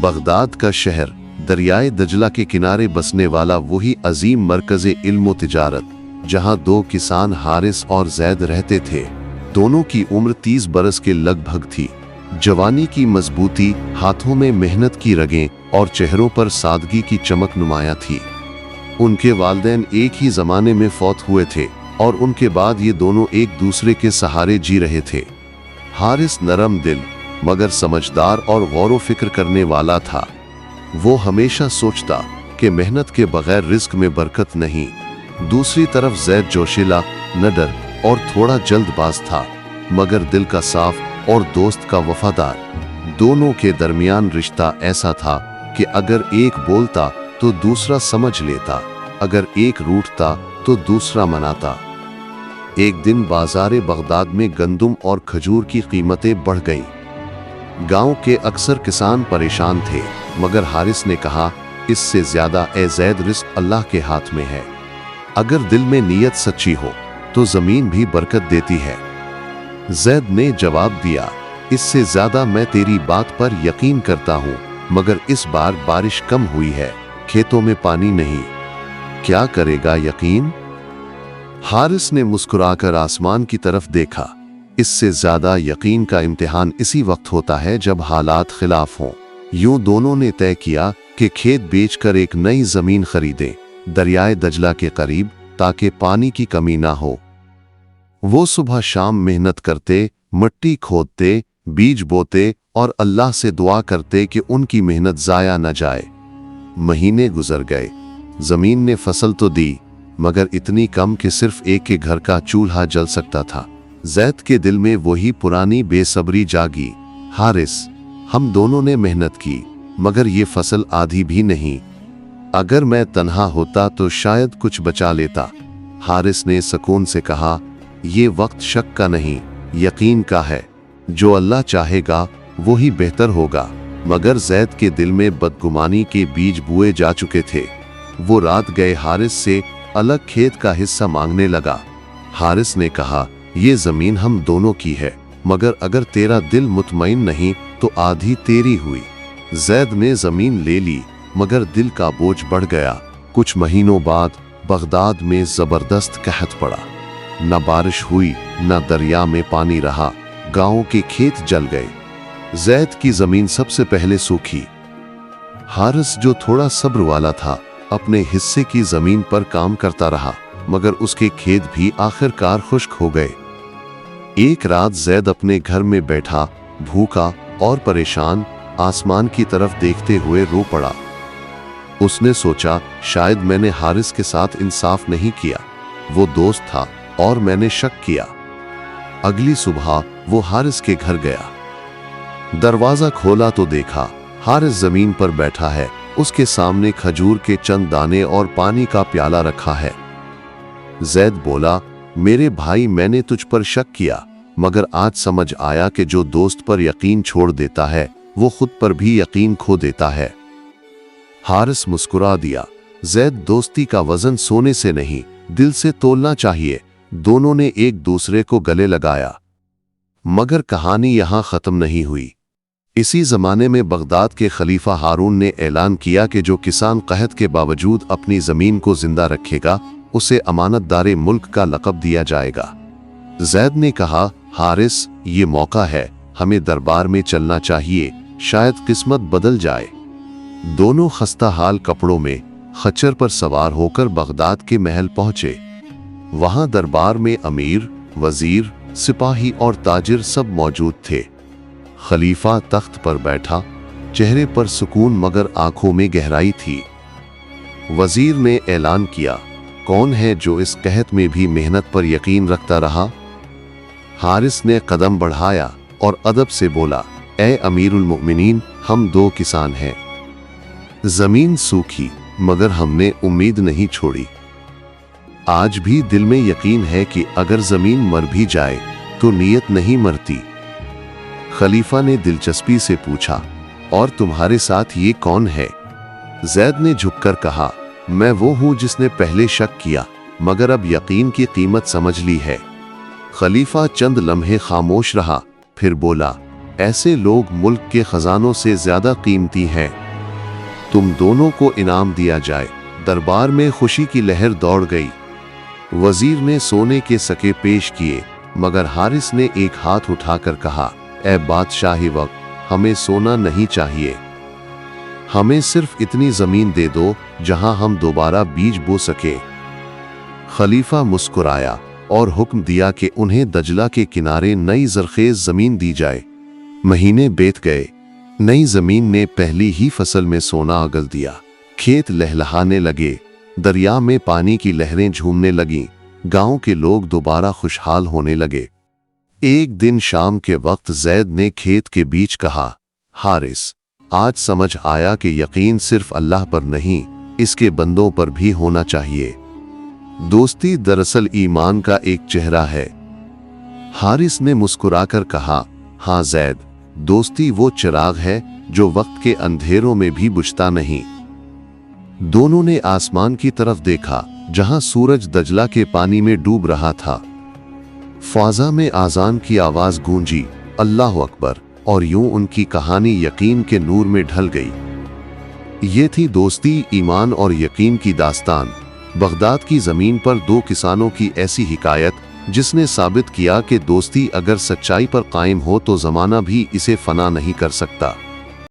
Baghdad का शहर दरियाए दजला के किनारे बसने वाला वही अजीम मरकज़े इल्म व तिजारत, जहां दो किसान हारिस और जैद रहते थे। दोनों की उम्र 30 बरस के लगभग थी। जवानी की मजबूती, हाथों में मेहनत की रगें और चेहरों पर सादगी की चमक नुमाया थी। उनके वालिदैन एक ही जमाने में फौत हुए थे और उनके बाद ये दोनों एक दूसरे के सहारे जी रहे थे। हारिस नरम दिल मगर समझदार और गौर व फिक्र करने वाला था। वो हमेशा सोचता कि मेहनत के बगैर रिस्क में बरकत नहीं। दूसरी तरफ जैद जोशीला, निडर और थोड़ा जल्दबाज था, मगर दिल का साफ और दोस्त का वफादार। दोनों के दरमियान रिश्ता ऐसा था कि अगर एक बोलता तो दूसरा समझ लेता, अगर एक रूठता तो दूसरा मनाता। एक दिन बाजार बगदाद में गंदुम और खजूर की कीमतें बढ़ गईं। गांव के अक्सर किसान परेशान थे, मगर हारिस ने कहा, इससे ज्यादा ए जैद रिस्क अल्लाह के हाथ में है। अगर दिल में नीयत सच्ची हो तो जमीन भी बरकत देती है। जैद ने जवाब दिया, इससे ज्यादा मैं तेरी बात पर यकीन करता हूँ, मगर इस बार बारिश कम हुई है, खेतों में पानी नहीं। क्या करेगा यकीन? हारिस ने मुस्कुराकर आसमान की तरफ देखा। इससे ज्यादा यकीन का इम्तिहान इसी वक्त होता है जब हालात खिलाफ हों। यूं दोनों ने तय किया कि खेत बेचकर एक नई जमीन खरीदें, दरियाए दजला के करीब, ताकि पानी की कमी ना हो। वो सुबह शाम मेहनत करते, मिट्टी खोदते, बीज बोते और अल्लाह से दुआ करते कि उनकी मेहनत जाया न जाए। महीने गुजर गए। जमीन ने फसल तो दी, मगर इतनी कम कि सिर्फ एक के घर का चूल्हा जल सकता था। जैद के दिल में वही पुरानी बेसब्री जागी। हारिस, हम दोनों ने मेहनत की, मगर ये फसल आधी भी नहीं। अगर मैं तन्हा होता तो शायद कुछ बचा लेता। हारिस ने सुकून से कहा, ये वक्त शक का नहीं, यकीन का है। जो अल्लाह चाहेगा वही बेहतर होगा। मगर जैद के दिल में बदगुमानी के बीज बुए जा चुके थे। वो रात गए हारिस से अलग खेत का हिस्सा मांगने लगा। हारिस ने कहा, ये जमीन हम दोनों की है, मगर अगर तेरा दिल मुतमईन नहीं तो आधी तेरी हुई। जैद ने जमीन ले ली, मगर दिल का बोझ बढ़ गया। कुछ महीनों बाद बगदाद में जबरदस्त कहत पड़ा। न बारिश हुई, न दरिया में पानी रहा। गांव के खेत जल गए। जैद की जमीन सबसे पहले सूखी। हारिस, जो थोड़ा सब्र वाला था, अपने हिस्से की जमीन पर काम करता रहा, मगर उसके खेत भी आखिरकार खुश्क हो गए। एक रात जैद अपने घर में बैठा, भूखा और परेशान, आसमान की तरफ देखते हुए रो पड़ा। उसने सोचा, शायद मैंने हारिस के साथ इंसाफ नहीं किया। वो दोस्त था और मैंने शक किया। अगली सुबह वो हारिस के घर गया। दरवाजा खोला तो देखा, हारिस जमीन पर बैठा है। उसके सामने खजूर के चंद दाने और पानी का प्याला रखा है। जैद बोला, मेरे भाई, मैंने तुझ पर शक किया, मगर आज समझ आया कि जो दोस्त पर यकीन छोड़ देता है वो खुद पर भी यकीन खो देता है। हारिस मुस्कुरा दिया। जैद, दोस्ती का वजन सोने से नहीं, दिल से तोलना चाहिए। दोनों ने एक दूसरे को गले लगाया। मगर कहानी यहां खत्म नहीं हुई। इसी जमाने में बगदाद के खलीफा हारून ने ऐलान किया कि जो किसान कहत के बावजूद अपनी जमीन को जिंदा रखेगा, उसे अमानतदारे मुल्क का लक़ब दिया जाएगा। जैद ने कहा, हारिस, ये मौका है, हमें दरबार में चलना चाहिए, शायद किस्मत बदल जाए। दोनों खस्ता हाल कपड़ों में खच्चर पर सवार होकर बगदाद के महल पहुंचे। वहां दरबार में अमीर, वजीर, सिपाही और ताजिर सब मौजूद थे। खलीफा तख्त पर बैठा, चेहरे पर सुकून मगर आंखों में गहराई थी। वजीर ने ऐलान किया, कौन है जो इस कहत में भी मेहनत पर यकीन रखता रहा? हारिस ने कदम बढ़ाया और अदब से बोला, ए अमीरुल मोमिनीन, हम दो किसान हैं। जमीन सूखी, मगर हमने उम्मीद नहीं छोड़ी। आज भी दिल में यकीन है कि अगर जमीन मर भी जाए तो नीयत नहीं मरती। खलीफा ने दिलचस्पी से पूछा, और तुम्हारे साथ ये कौन है? जैद ने झुककर कहा, मैं वो हूं जिसने पहले शक किया, मगर अब यकीन की कीमत समझ ली है। खलीफा चंद लम्हे खामोश रहा, फिर बोला, ऐसे लोग मुल्क के खजानों से ज्यादा कीमती हैं। तुम दोनों को इनाम दिया जाए। दरबार में खुशी की लहर दौड़ गई। वजीर ने सोने के सके पेश किए, मगर हारिस ने एक हाथ उठाकर कहा, ए बादशाही वक्त, हमें सोना नहीं चाहिए, हमें सिर्फ इतनी जमीन दे दो जहां हम दोबारा बीज बो सके। खलीफा मुस्कुराया और हुक्म दिया कि उन्हें दजला के किनारे नई जरखेज जमीन दी जाए। महीने बीत गए। नई जमीन ने पहली ही फसल में सोना अगल दिया। खेत लहलहाने लगे, दरिया में पानी की लहरें झूमने लगीं, गांव के लोग दोबारा खुशहाल होने लगे। एक दिन शाम के वक्त जैद ने खेत के बीच कहा, हारिस, आज समझ आया कि यकीन सिर्फ अल्लाह पर नहीं, इसके बंदों पर भी होना चाहिए। दोस्ती दरअसल ईमान का एक चेहरा है। हारिस ने मुस्कुराकर कहा, हाँ जैद, दोस्ती वो चिराग है जो वक्त के अंधेरों में भी बुझता नहीं। दोनों ने आसमान की तरफ देखा, जहां सूरज दजला के पानी में डूब रहा था। फाजा में आजान की आवाज गूंजी, अल्लाह अकबर, और यूं उनकी कहानी यकीन के नूर में ढल गई। ये थी दोस्ती, ईमान और यकीन की दास्तान। बगदाद की जमीन पर दो किसानों की ऐसी हिकायत, जिसने साबित किया कि दोस्ती अगर सच्चाई पर कायम हो तो जमाना भी इसे फना नहीं कर सकता।